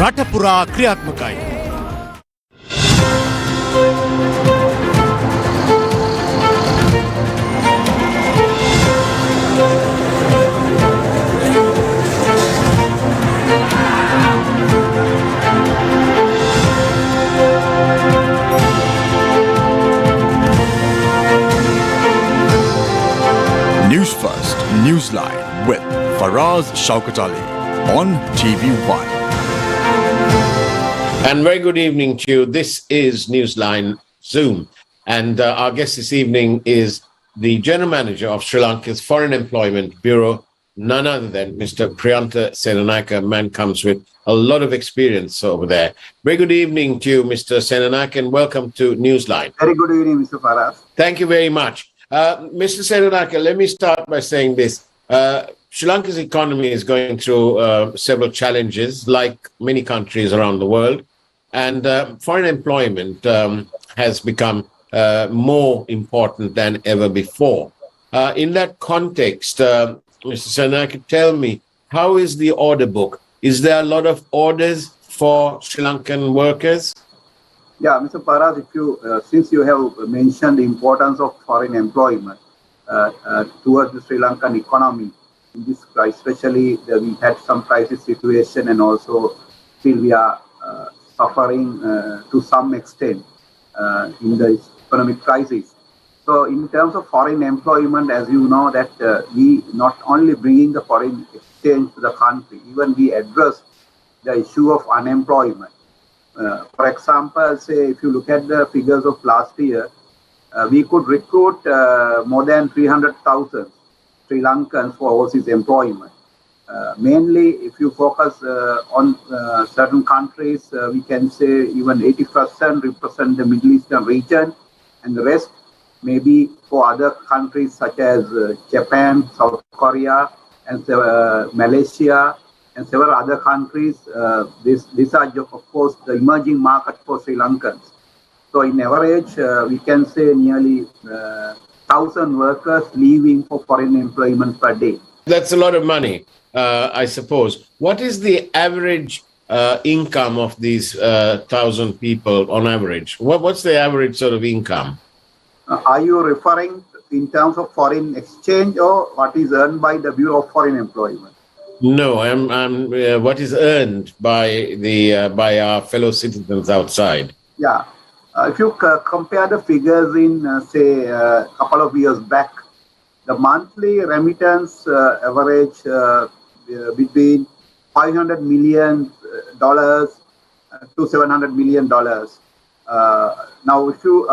රටපුරා ක්‍රියාත්මකයි. News First, Newsline with Faraz Shaukat Ali on TV1. And very good evening to you. This is Newsline Zoom. And our guest this evening is the General Manager of Sri Lanka's Foreign Employment Bureau, none other than Mr. Priyantha Senanayake. A man comes with a lot of experience over there. Very good evening to you, Mr. Senanayake, and welcome to Newsline. Very good evening, Mr. Faraz. Thank you very much. Mr. Senanayake, let me start by saying this. Sri Lanka's economy is going through several challenges, like many countries around the world, and foreign employment has become more important than ever before. In that context, Mr. Senanayake, tell me, how is the order book? Is there a lot of orders for Sri Lankan workers? Yeah, Mr. Faraz, if you, since you have mentioned the importance of foreign employment towards the Sri Lankan economy, in this crisis, especially we had some crisis situation, and also still we are suffering to some extent in the economic crisis. So in terms of foreign employment, as you know, that we not only bringing the foreign exchange to the country, even we address the issue of unemployment. For example, say if you look at the figures of last year, we could recruit more than 300,000 Sri Lankans for overseas employment. Mainly, if you focus on certain countries, we can say even 80% represent the Middle Eastern region, and the rest maybe for other countries such as Japan, South Korea, and Malaysia, and several other countries. These are, of course, the emerging market for Sri Lankans. So in average, we can say nearly 1,000 workers leaving for foreign employment per day. That's a lot of money, I suppose. What is the average income of these 1,000 people on average? What's the average sort of income? Are you referring in terms of foreign exchange, or what is earned by the Bureau of Foreign Employment? No, I'm what is earned by by our fellow citizens outside. Yeah. If you compare the figures in, say, a couple of years back, the monthly remittance average between $500 million to $700 million. Now, if you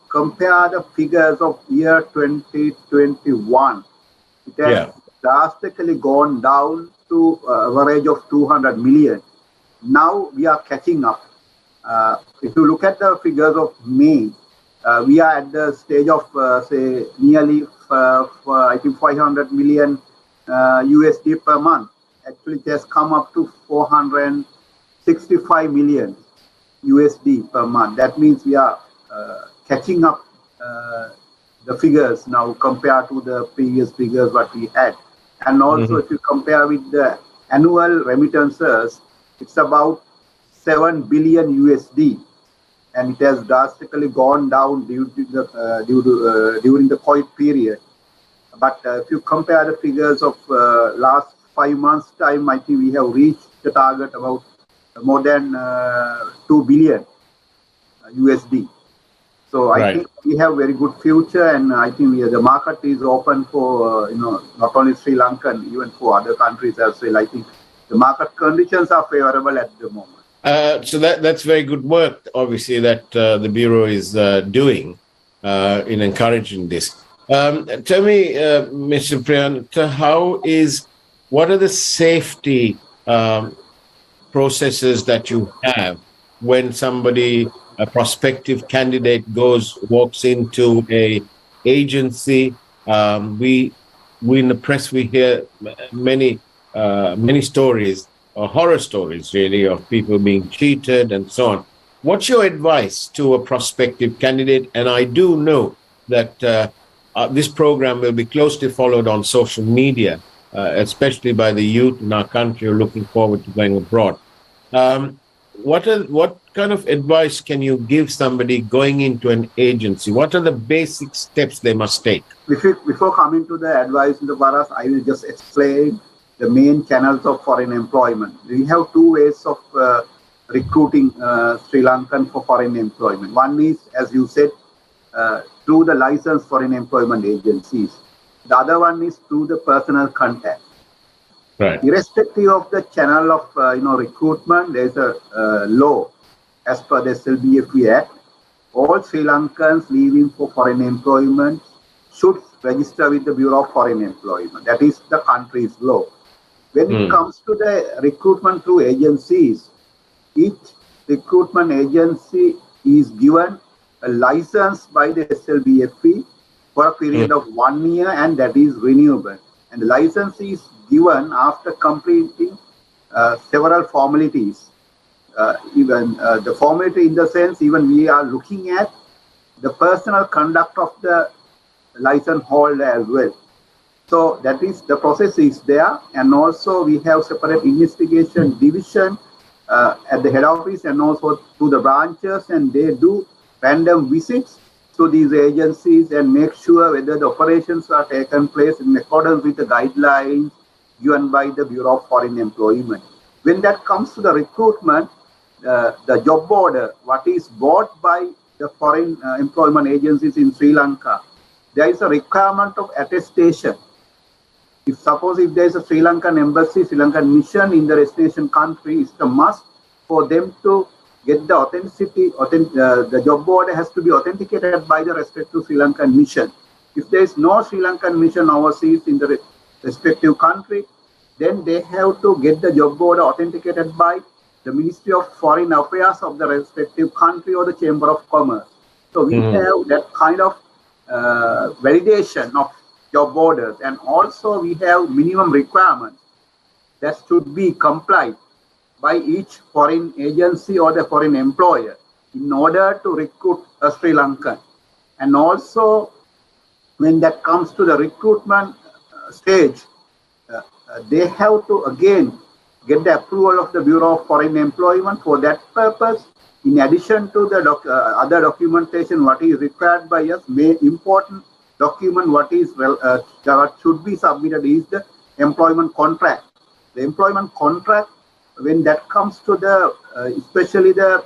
compare the figures of year 2021, it has drastically gone down to average of 200 million. Now we are catching up. If you look at the figures of May, we are at the stage of say nearly I think 500 million USD per month. Actually, it has come up to 465 million USD per month. That means we are catching up the figures now compared to the previous figures what we had. And also, if you compare with the annual remittances, it's about 7 billion USD, and it has drastically gone down during the COVID period. But if you compare the figures of last 5 months' time, I think we have reached the target about more than 2 billion USD. So I think we have very good future, and I think the market is open for not only Sri Lankan, even for other countries as well. I think the market conditions are favorable at the moment. So that's very good work, obviously, that the Bureau is doing in encouraging this. Tell me, Mr. Priyantha, what are the safety processes that you have when somebody, a prospective candidate, walks into a agency? We in the press, we hear many stories, or horror stories really, of people being cheated and so on. What's your advice to a prospective candidate? And I do know that this program will be closely followed on social media, especially by the youth in our country who are looking forward to going abroad. What kind of advice can you give somebody going into an agency? What are the basic steps they must take? Before coming to the advice in the Paras, I will just explain the main channels of foreign employment. We have two ways of recruiting Sri Lankan for foreign employment. One is, as you said, through the licensed foreign employment agencies. The other one is through the personal contact. Right. Irrespective of the channel of recruitment, there is a law as per the SLBFE Act. All Sri Lankans leaving for foreign employment should register with the Bureau of Foreign Employment. That is the country's law. When it comes to the recruitment through agencies, each recruitment agency is given a license by the SLBFE for a period of 1 year, and that is renewable. And the license is given after completing several formalities. Even the formality in the sense, even we are looking at the personal conduct of the license holder as well. So that is, the process is there, and also we have separate investigation division at the head office and also to the branches, and they do random visits to these agencies and make sure whether the operations are taken place in accordance with the guidelines given by the Bureau of Foreign Employment. When that comes to the recruitment, the job order, what is bought by the foreign employment agencies in Sri Lanka, there is a requirement of attestation. If there is a Sri Lankan embassy, Sri Lankan mission in the destination country, it's a must for them to get the authenticity. The job order has to be authenticated by the respective Sri Lankan mission. If there is no Sri Lankan mission overseas in the respective country, then they have to get the job order authenticated by the Ministry of Foreign Affairs of the respective country or the Chamber of Commerce. So we have that kind of validation of job orders, and also we have minimum requirements that should be complied by each foreign agency or the foreign employer in order to recruit a Sri Lankan. And also, when that comes to the recruitment stage, they have to again get the approval of the Bureau of Foreign Employment. For that purpose, in addition to the other documentation what is required by us, important document what should be submitted is the employment contract. The employment contract, when that comes to the especially the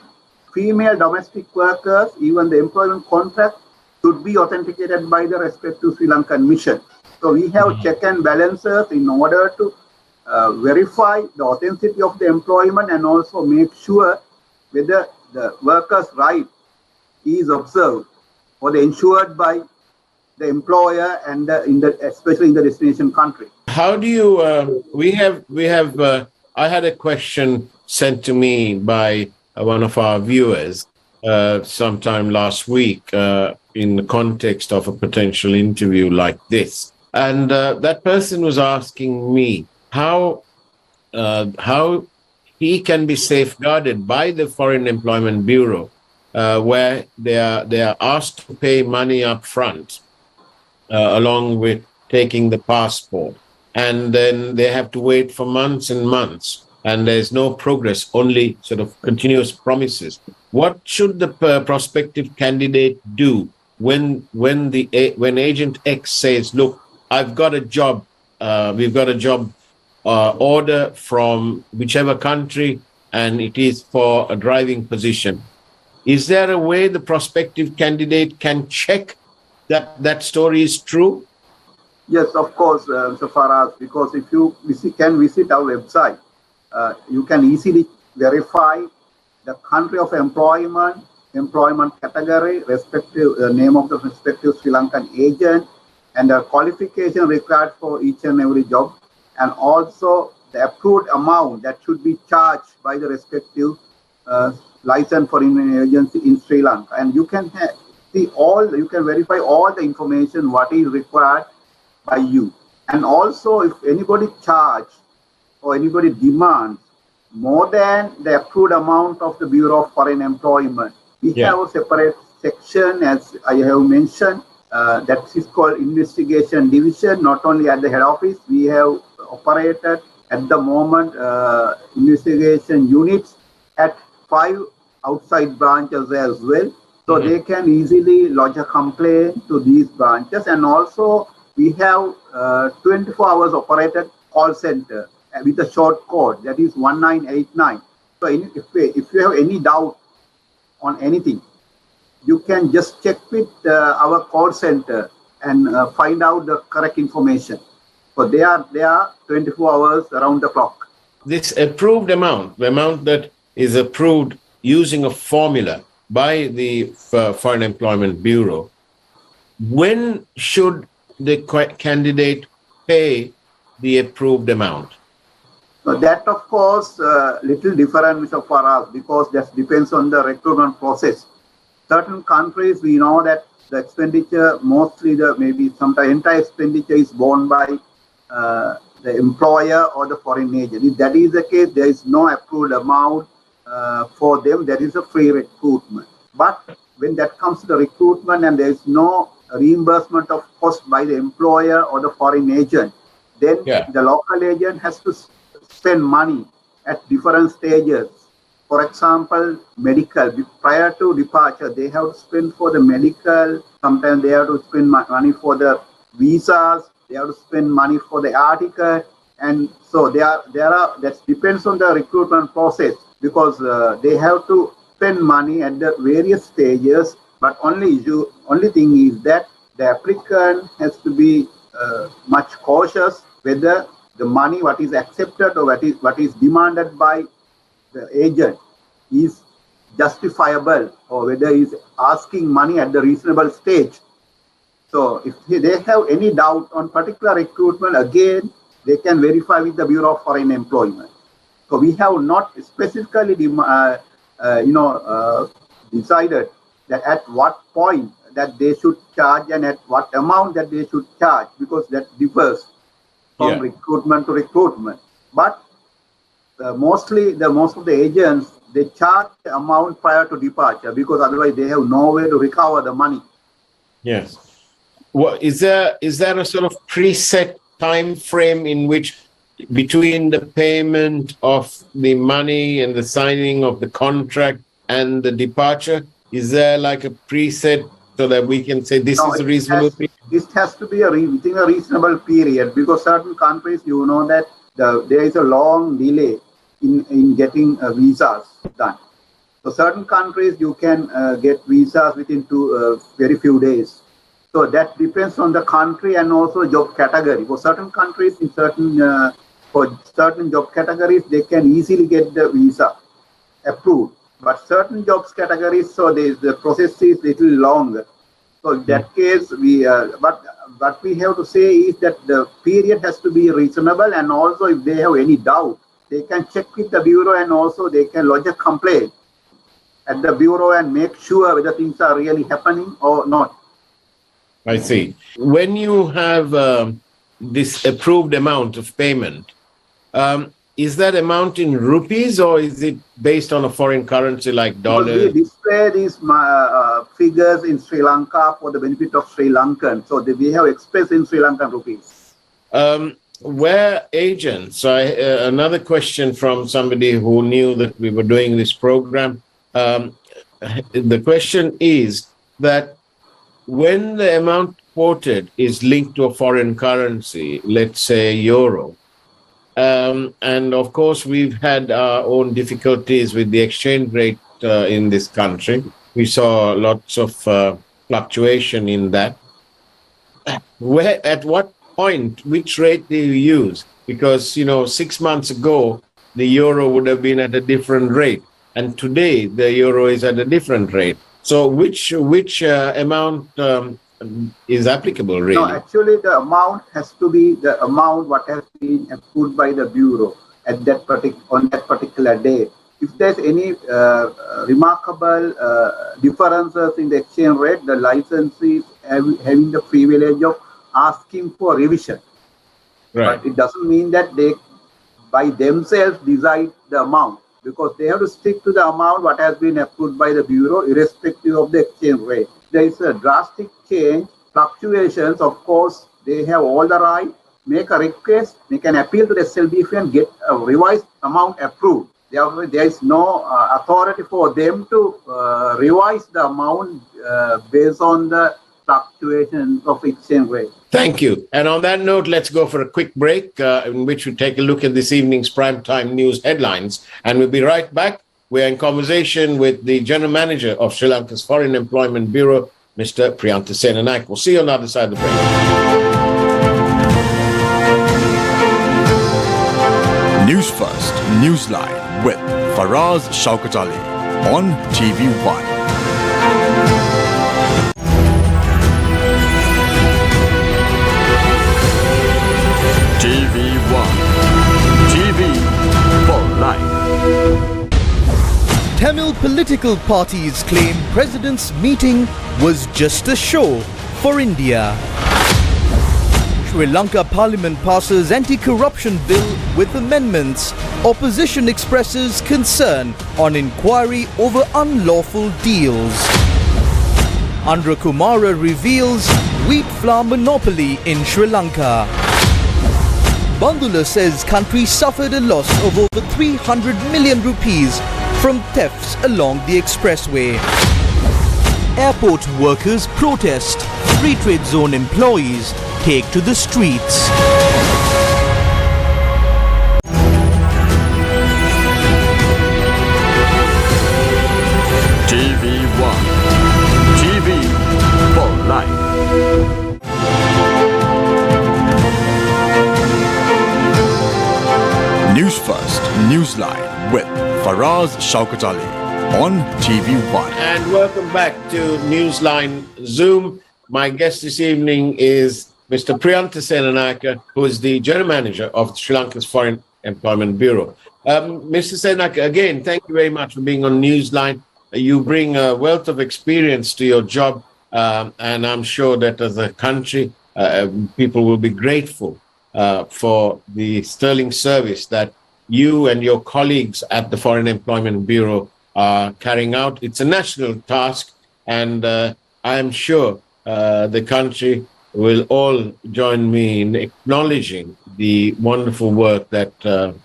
female domestic workers, even the employment contract should be authenticated by the respective Sri Lankan mission. So we have check and balances in order to verify the authenticity of the employment and also make sure whether the worker's right is observed or ensured by the employer and especially in the destination country. How do you? I had a question sent to me by one of our viewers sometime last week in the context of a potential interview like this, and that person was asking me how he can be safeguarded by the Foreign Employment Bureau, where they are asked to pay money up front, along with taking the passport. And then they have to wait for months and months, and there's no progress, only sort of continuous promises. What should the prospective candidate do when Agent X says, look, I've got a job, we've got a job order from whichever country, and it is for a driving position? Is there a way the prospective candidate can check that story is true? Yes, of course, Mr. Faraz, because if you can visit our website, you can easily verify the country of employment category, respective name of the respective Sri Lankan agent, and the qualification required for each and every job, and also the approved amount that should be charged by the respective license foreign agency in Sri Lanka. And you can you can verify all the information what is required by you. And also, if anybody charge or anybody demands more than the approved amount of the Bureau of Foreign Employment, we have a separate section, as I have mentioned, that is called investigation division. Not only at the head office, we have operated at the moment investigation units at 5 outside branches as well. So they can easily lodge a complaint to these branches. And also we have 24 hours operated call center with a short code, that is 1989. So if you have any doubt on anything, you can just check with our call center and find out the correct information. So they are 24 hours around the clock. This approved amount, the amount that is approved using a formula by the Foreign Employment Bureau, when should the candidate pay the approved amount? So that, of course, little different, Mr. Faraz, because that depends on the recruitment process. Certain countries, we know that the expenditure, mostly maybe sometimes entire expenditure is borne by the employer or the foreign agent. If that is the case, there is no approved amount for them. There is a free recruitment. But when that comes to the recruitment and there is no reimbursement of cost by the employer or the foreign agent, then the local agent has to spend money at different stages. For example, medical, prior to departure, they have to spend for the medical. Sometimes they have to spend money for the visas. They have to spend money for the air ticket. And so that depends on the recruitment process, because they have to spend money at the various stages. But only thing is that the applicant has to be much cautious whether the money what is accepted or what is demanded by the agent is justifiable, or whether he is asking money at the reasonable stage. So if they have any doubt on particular recruitment, again, they can verify with the Bureau of Foreign Employment. So we have not specifically decided that at what point that they should charge and at what amount that they should charge, because that differs from recruitment to recruitment. But most of the agents, they charge the amount prior to departure, because otherwise they have no way to recover the money. Yes. Well, is there a sort of preset time frame in which between the payment of the money and the signing of the contract and the departure, is there like a preset so that we can say this is a reasonable period? This has to be within a reasonable period, because certain countries, you know that there is a long delay in getting visas done. So certain countries, you can get visas within very few days. So that depends on the country and also job category. For certain countries, for certain job categories, they can easily get the visa approved. But certain jobs categories, so the process is little longer. So in that case, but what we have to say is that the period has to be reasonable, and also if they have any doubt, they can check with the Bureau, and also they can lodge a complaint at the Bureau and make sure whether things are really happening or not. I see. When you have this approved amount of payment, is that amount in rupees or is it based on a foreign currency like dollars? We display these figures in Sri Lanka for the benefit of Sri Lankan. So we have expressed in Sri Lankan rupees. Where agents, another question from somebody who knew that we were doing this program. The question is that when the amount quoted is linked to a foreign currency, let's say euro, and of course we've had our own difficulties with the exchange rate in this country. We saw lots of fluctuation in that. At what point, which rate do you use? Because, 6 months ago, the euro would have been at a different rate, and today the euro is at a different rate. So which amount is applicable, really? No, actually the amount has to be the amount what has been approved by the Bureau at on that particular day. If there's any remarkable differences in the exchange rate, the licensee having the privilege of asking for revision. Right. But it doesn't mean that they by themselves decide the amount, because they have to stick to the amount what has been approved by the Bureau, irrespective of the exchange rate. There is a drastic change, fluctuations, of course, they have all the right make a request, make an appeal to the SLBF and get a revised amount approved. Therefore, there is no authority for them to revise the amount based on the fluctuation of exchange rate. Thank you. And on that note, let's go for a quick break in which we take a look at this evening's primetime news headlines. And we'll be right back. We're in conversation with the General Manager of Sri Lanka's Foreign Employment Bureau, Mr. Priyantha Senanayake. We'll see you on the other side of the break. News First, Newsline with Faraz Shaukat Ali on TV1. TV1, TV for life. Tamil political parties claim president's meeting was just a show for India. Sri Lanka Parliament passes anti-corruption bill with amendments. Opposition expresses concern on inquiry over unlawful deals. Andhra Kumara reveals wheat flour monopoly in Sri Lanka. Bandula says country suffered a loss of over 300 million rupees from thefts along the expressway. Airport workers protest. Free trade zone employees take to the streets. TV1, TV for life. News First, Newsline with Faraz Shaukat Ali on TV1. And welcome back to Newsline Zoom. My guest this evening is Mr. Priyantha Senanayake, who is the General Manager of Sri Lanka's Foreign Employment Bureau. Mr. Senanayake, again, thank you very much for being on Newsline. You bring a wealth of experience to your job, and I'm sure that as a country, people will be grateful for the sterling service that you and your colleagues at the Foreign Employment Bureau are carrying out. It's a national task, and I am sure the country will all join me in acknowledging the wonderful work that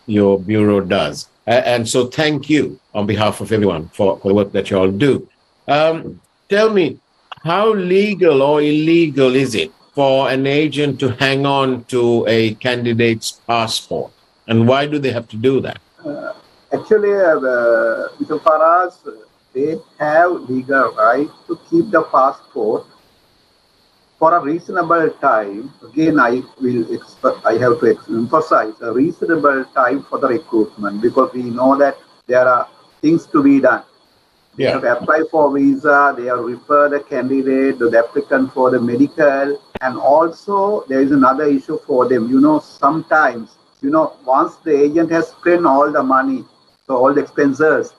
your bureau does. And so thank you on behalf of everyone for the work that you all do. Tell me, how legal or illegal is it for an agent to hang on to a candidate's passport? And why do they have to do that? Actually, Mr. Faraz, they have legal right to keep the passport for a reasonable time. Again, I have to emphasize a reasonable time for the recruitment, because we know that there are things to be done. They have to apply for visa, they have refer the candidate, the applicant for the medical, and also there is another issue for them. Sometimes, once the agent has spent all the money, so all the expenses,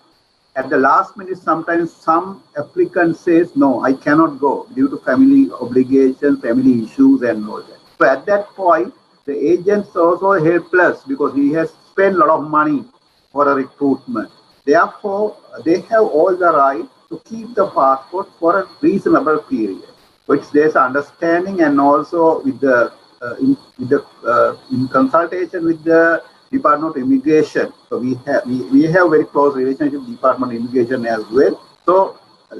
at the last minute, sometimes some applicant says, no, I cannot go due to family obligations, family issues and all that. So at that point, the agent's also helpless because he has spent a lot of money for a recruitment. Therefore, they have all the right to keep the passport for a reasonable period, which there's understanding, and also with the in consultation with the Department of Immigration. So we have very close relationship with Department of Immigration as well. So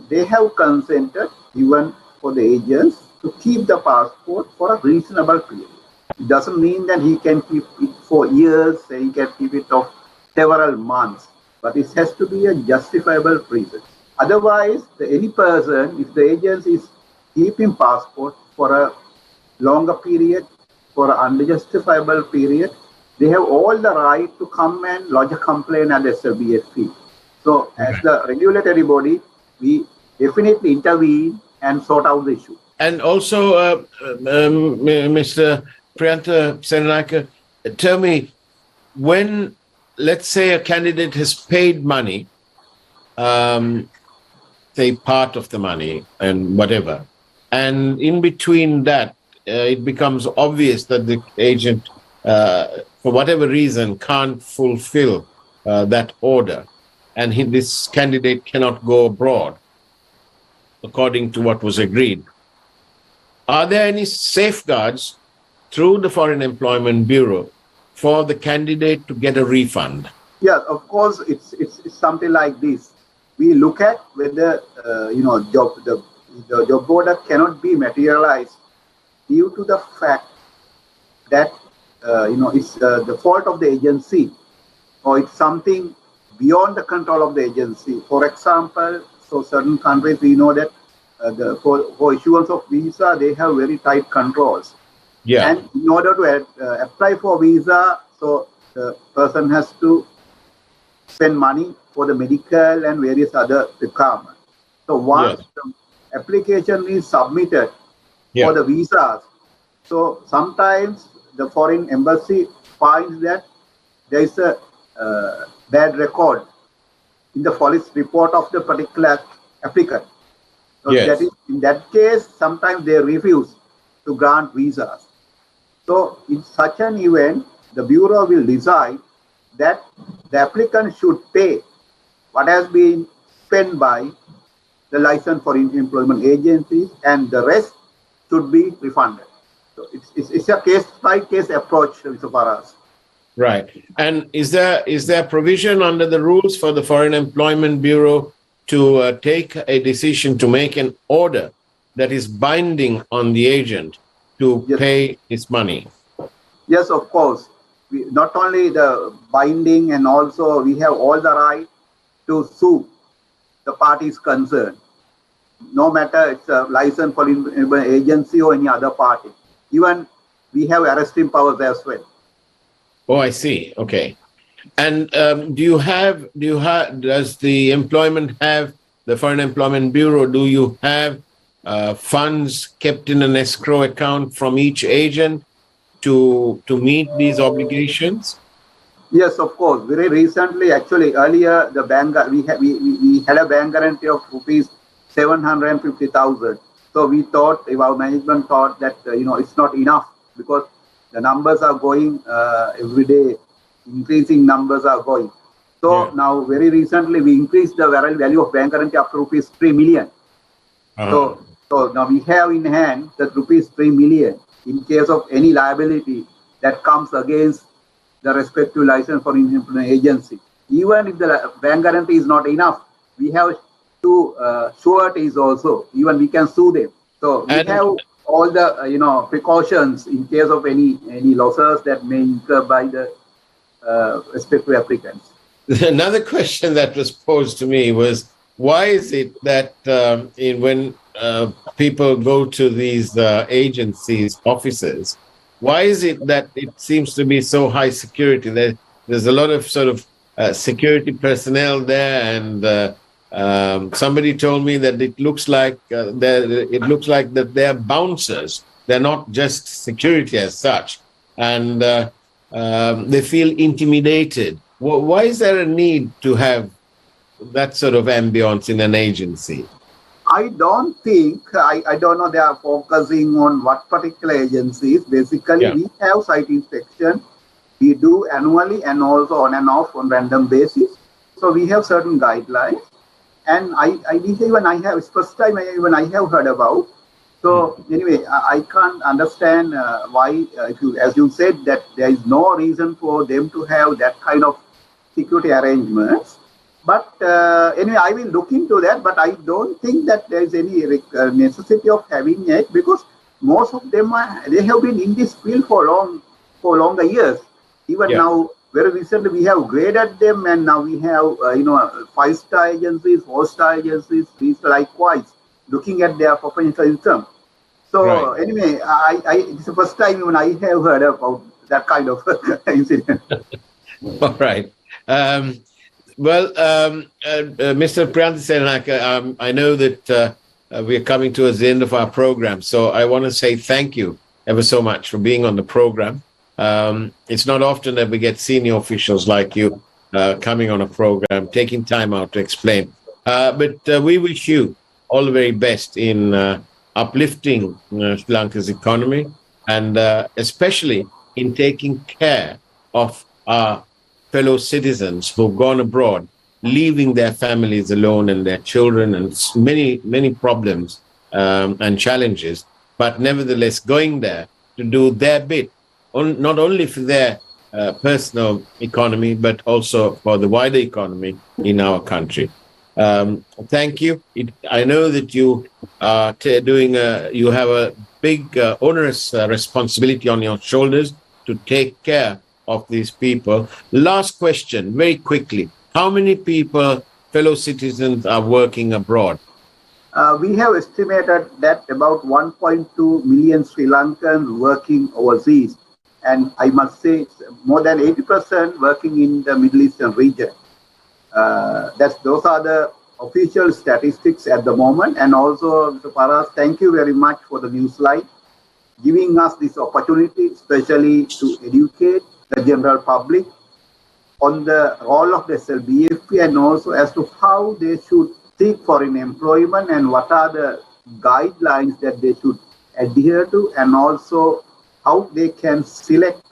they have consented even for the agents to keep the passport for a reasonable period. It doesn't mean that he can keep it for years, he can keep it for several months, but it has to be a justifiable reason. Otherwise, any person, if the agent is keeping passport for a longer period, for an unjustifiable period, they have all the right to come and lodge a complaint at the SLBF. So as the regulatory body, we definitely intervene and sort out the issue. And also, Mr. Priyantha Senanayake, tell me, when, let's say, a candidate has paid money, say part of the money and whatever, and in between that, it becomes obvious that the agent, for whatever reason, can't fulfill that order, and this candidate cannot go abroad according to what was agreed. Are there any safeguards through the Foreign Employment Bureau for the candidate to get a refund? Yes, of course, it's something like this. We look at whether the job order cannot be materialized due to the fact that it's the fault of the agency, or it's something beyond the control of the agency. For example, so certain countries, we know that for issuance of visa, they have very tight controls. Yeah. And in order to apply for visa, so the person has to spend money for the medical and various other requirements. So once the application is submitted for the visas, so sometimes the foreign embassy finds that there is a bad record in the police report of the particular applicant. So that is, in that case, sometimes they refuse to grant visas. So in such an event, the Bureau will decide that the applicant should pay what has been spent by the license for employment agencies, and the rest should be refunded. So it's a case-by-case approach, Mr. Faraz. Right. And is there provision under the rules for the Foreign Employment Bureau to take a decision to make an order that is binding on the agent to pay his money? Yes, of course. Not only the binding, and also we have all the right to sue the parties concerned, no matter it's a license for agency or any other party. Even we have arresting powers as well. Oh, I see. Okay. And does the Foreign Employment Bureau, do you have funds kept in an escrow account from each agent to meet these obligations? Yes, of course. Very recently, actually, earlier the bank we had a bank guarantee of rupees 750,000. So we thought, our management thought that it's not enough, because the numbers are going every day, increasing numbers are going. So now, very recently, we increased the value of bank guarantee up to rupees 3 million. So now we have in hand that rupees 3 million in case of any liability that comes against the respective license for employment agency. Even if the bank guarantee is not enough, we have two sureties also. Even we can sue them. So we have all the precautions in case of any losses that may incur by the respective applicants. Another question that was posed to me was, why is it that when people go to these agencies, offices, why is it that it seems to be so high security? There's a lot of sort of security personnel there, and somebody told me that it looks like that they're bouncers. They're not just security as such, and they feel intimidated. Why is there a need to have that sort of ambience in an agency? I don't think, I don't know, they are focusing on what particular agencies. Basically, we have site inspection. We do annually and also on and off on random basis. So we have certain guidelines. And it's first time I have heard about. So anyway, I can't understand why, as you said, that there is no reason for them to have that kind of security arrangements. But anyway, I will look into that, but I don't think that there is any necessity of having it, because most of them they have been in this field for longer years. Even now, very recently, we have graded them, and now we have 5-star agencies, 4-star agencies, 3-star likewise, looking at their professional income. So anyway, it's the first time when I have heard about that kind of incident. All right. Well, Mr. Priyantha Senanayake, I know that we are coming towards the end of our program, so I want to say thank you ever so much for being on the program. It's not often that we get senior officials like you coming on a program, taking time out to explain. But we wish you all the very best in uplifting Sri Lanka's economy, and especially in taking care of our fellow citizens who've gone abroad, leaving their families alone and their children, and many problems and challenges, but nevertheless going there to do their bit, not only for their personal economy, but also for the wider economy in our country. Thank you. I know that you are you have a big onerous responsibility on your shoulders to take care of these people. Last question, very quickly. How many people, fellow citizens, are working abroad? We have estimated that about 1.2 million Sri Lankans working overseas. And I must say, it's more than 80% working in the Middle Eastern region. Those are the official statistics at the moment. And also, Mr. Paras, thank you very much for the Newsline, giving us this opportunity, especially to educate the general public on the role of the SLBFP and also as to how they should seek foreign employment and what are the guidelines that they should adhere to, and also how they can select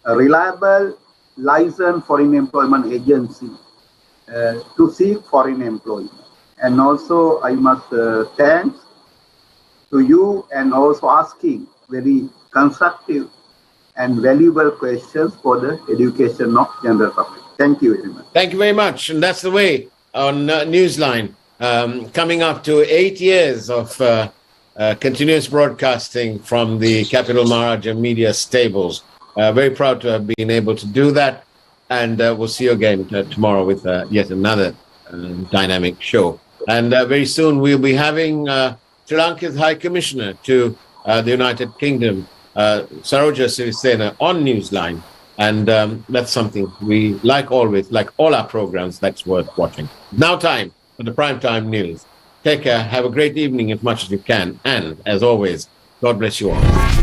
a reliable licensed foreign employment agency to seek foreign employment. And also I must thank to you and also asking very constructive and valuable questions for the education of general public. Thank you very much. Thank you very much. And that's the way on Newsline. Coming up to 8 years of continuous broadcasting from the Capital Maharaja Media stables. Very proud to have been able to do that. And we'll see you again tomorrow with yet another dynamic show. And very soon we'll be having Sri Lanka's High Commissioner to the United Kingdom, Saroja Sirisena, on Newsline. And that's something we like always, like all our programs, that's worth watching. Now time for the primetime news. Take care, have a great evening as much as you can. And as always, God bless you all.